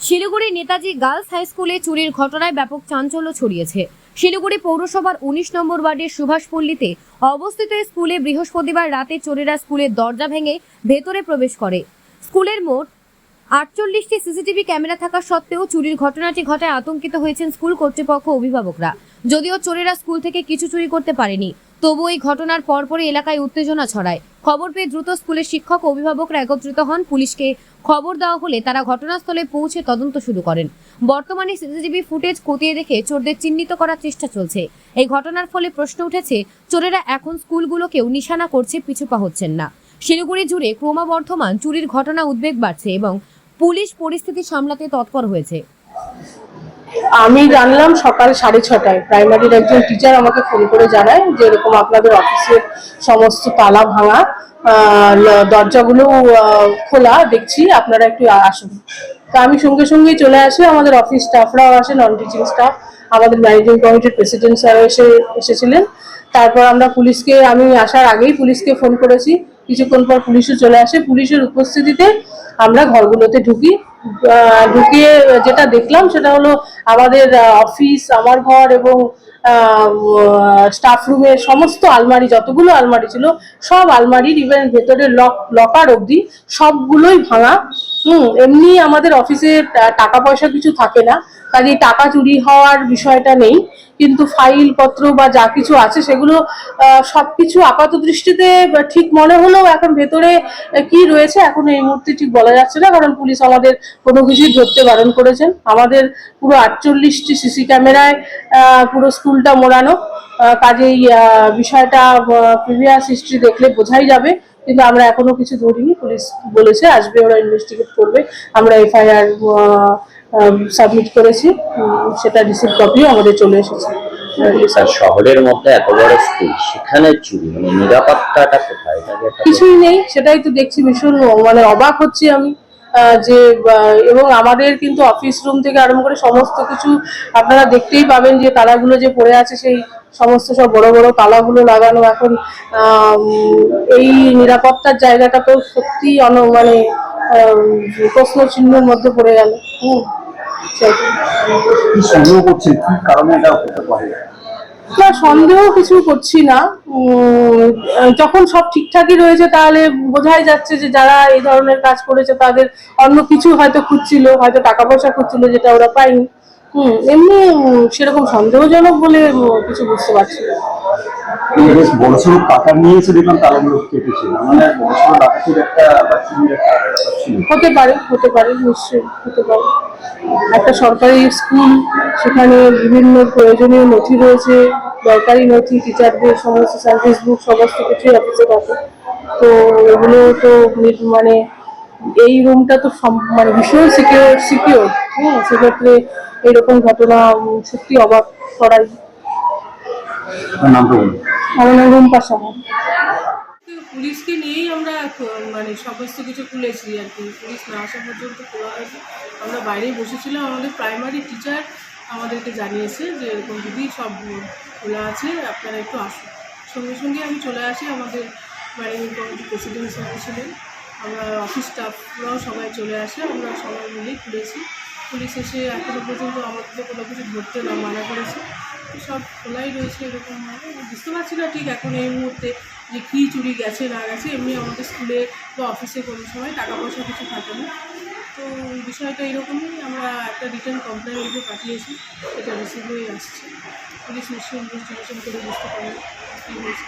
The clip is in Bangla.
শিলিগুড়ি নেতাজি গার্লস হাই স্কুলে চুরির ঘটনায় ব্যাপক চাঞ্চল্য ছড়িয়েছে। শিলিগুড়ি পৌরসভার ১৯ নম্বর ওয়ার্ডের সুভাষপল্লীতে অবস্থিত স্কুলে বৃহস্পতিবার রাতে চোরেরা স্কুলের দরজা ভেঙে ভেতরে প্রবেশ করে। স্কুলের মোট ৪৮টি সিসিটিভি ক্যামেরা থাকা সত্ত্বেও চুরির ঘটনাটি ঘটায় আতঙ্কিত হয়েছেন স্কুল কর্তৃপক্ষ ও অভিভাবকরা। যদিও চোরেরা স্কুল থেকে কিছু চুরি করতে পারেনি, তবুও এই ঘটনার পরপরই এলাকায় উত্তেজনা ছড়ায়। খবর পেয়ে দ্রুত স্কুলের শিক্ষক ও অভিভাবকরা একত্রিত হন। পুলিশকে খবর দেওয়া হলে তারা ঘটনাস্থলে পৌঁছে তদন্ত শুরু করেন। বর্তমানে সিসিটিভি ফুটেজ খতিয়ে দেখে চোরদের চিহ্নিত করার চেষ্টা চলছে। এই ঘটনার ফলে প্রশ্ন উঠেছে, চোরেরা এখন স্কুলগুলোকেও নিশানা করছে, পিছুপা হচ্ছেন না। শিলিগুড়ি জুড়ে ক্রমবর্ধমান চুরির ঘটনা উদ্বেগ বাড়ছে এবং পুলিশ পরিস্থিতি সামলাতে তৎপর হয়েছে। আমি জানলাম সকাল 6:30টায় প্রাইমারির একজন টিচার আমাকে ফোন করে জানায় যে এরকম আপনাদের অফিসের সমস্ত তালা ভাঙা, দরজাগুলো খোলা দেখছি, আপনারা একটু আসুন। তো আমি সঙ্গে সঙ্গেই চলে আসি। আমাদের অফিস স্টাফরাও আসে, নন টিচিং স্টাফ, আমাদের ম্যানেজিং কমিটির প্রেসিডেন্ট স্যার এসেছিলেন। তারপর আমরা পুলিশকে, আমি আসার আগেই পুলিশকে ফোন করেছি। কিছুক্ষণ পর পুলিশও চলে আসে। পুলিশের উপস্থিতিতে আমরা ঘরগুলোতে ঢুকিয়ে যেটা দেখলাম সেটা হলো আমাদের অফিস, আমার ঘর এবং স্টাফ রুমের সমস্ত আলমারি, যতগুলো আলমারি ছিল সব আলমারির, ইভেন ভেতরের লকার অবধি সবগুলোই ভাঙা। এমনি আমাদের অফিসে টাকা পয়সা কিছু থাকে না, কাজে টাকা চুরি হওয়ার বিষয়টা নেই, কিন্তু ফাইল পত্র বা যা কিছু আছে সেগুলো সবকিছু আপাত দৃষ্টিতে ঠিক মনে হলেও এখন ভেতরে কি রয়েছে এখন এই মুহূর্তে ঠিক বলা যাচ্ছে না, কারণ পুলিশ আমাদের কোনো কিছুই ধরতে বারণ করেছেন। আমাদের পুরো 48টি সিসি ক্যামেরায় পুরো স্কুলটা মোড়ানো, কাজেই বিষয়টা প্রিভিয়াস হিস্ট্রি দেখলে বোঝাই যাবে, কিন্তু আমরা এখনো কিছু ধরিনি। পুলিশ বলেছে আসবে, ওরা ইনভেস্টিগেট করবে। আমরা এফআইআর সাবমিট করেছি, সেটা রিসিভ কপিও আমাদের চলে এসেছে। স্যার, শহরের মধ্যে এত বড় স্কুল, সেখানে চুরি, মানে নিরাপত্তাটা কোথায়? কিছুই নেই, সেটাই তো দেখছি। ভীষণ অবাক হচ্ছি আমি যে এবং আমাদের কিন্তু অফিস রুম থেকে আরম্ভ করে সমস্ত কিছু আপনারা দেখতেই পাবেন যে তালাগুলো যে পড়ে আছে, সেই সমস্ত সব বড় বড় তালাগুলো লাগানো। এখন এই নিরাপত্তার জায়গাটা তো সত্যি প্রশ্ন চিহ্নের মধ্যে পড়ে গেল। না, সন্দেহ কিছু করছি না। যখন সব ঠিকঠাকই রয়েছে তাহলে বোঝাই যাচ্ছে যে যারা এই ধরনের কাজ করেছে তাদের অন্য কিছু হয়তো খুঁজছিল, হয়তো টাকা পয়সা খুঁজছিল, যেটা ওরা পায়নি। এমনি সেরকম সন্দেহজনক বলে কিছু বুঝতে পারছি না। বড়সড় টাকা নিয়েছে দেখলাম, তালাগুলো কেটেছে, মানে বড়সড় ডাকাতির হতে পারে, নিশ্চয়ই হতে পারে। একটা সরকারি স্কুল, সেখানে বিভিন্ন প্রয়োজনীয় নথি রয়েছে, দরকারি নথি, টিচারদের সমস্ত সার্ভিস বুক, সমস্ত কিছুই অফিসে থাকে। তো এগুলো তো এই রুমটা তো ভীষণ সিকিউর। সেক্ষেত্রে এরকম ঘটনা সত্যি অবাক করাই। আমার নাম রুম্পা সাহা। পুলিশকে নিয়েই আমরা সমস্ত কিছু খুলেছি আর কি। পুলিশ না আসা পর্যন্ত খোলা হয়েছে। আমরা বাইরেই বসেছিলাম। আমাদের প্রাইমারি টিচার আমাদেরকে জানিয়েছে যে এরকম দিদি সব খোলা আছে, আপনারা একটু আসুন। সঙ্গে সঙ্গে আমি চলে আসি। আমাদের ম্যানেজিং কমিটির প্রেসিডেন্ট স্যার ছিলেন, আমরা অফিস স্টাফরাও সবাই চলে আসে। আমরা সবাই মিলেই খুলেছি। পুলিশ এসে এখনো পর্যন্ত আমাদের কোনো কিছু ধরতে না মানা করেছে। সব খোলাই রয়েছে। এরকম বুঝতে পারছি না ঠিক এখন এই মুহূর্তে যে কী চুরি গেছে না গেছে। এমনি আমাদের স্কুলে বা অফিসে কোনো সময় টাকা পয়সা কিছু থাকে না। তো বিষয়টা এরকমই। আমরা একটা রিটার্ন কমপ্লেন লিখে পাঠিয়েছি, এটা রিসিভ হয়ে আসছে। পুলিশ নিশ্চয়ই ইনভেস্টিগেশন করে বুঝতে পারবে কী হয়েছে।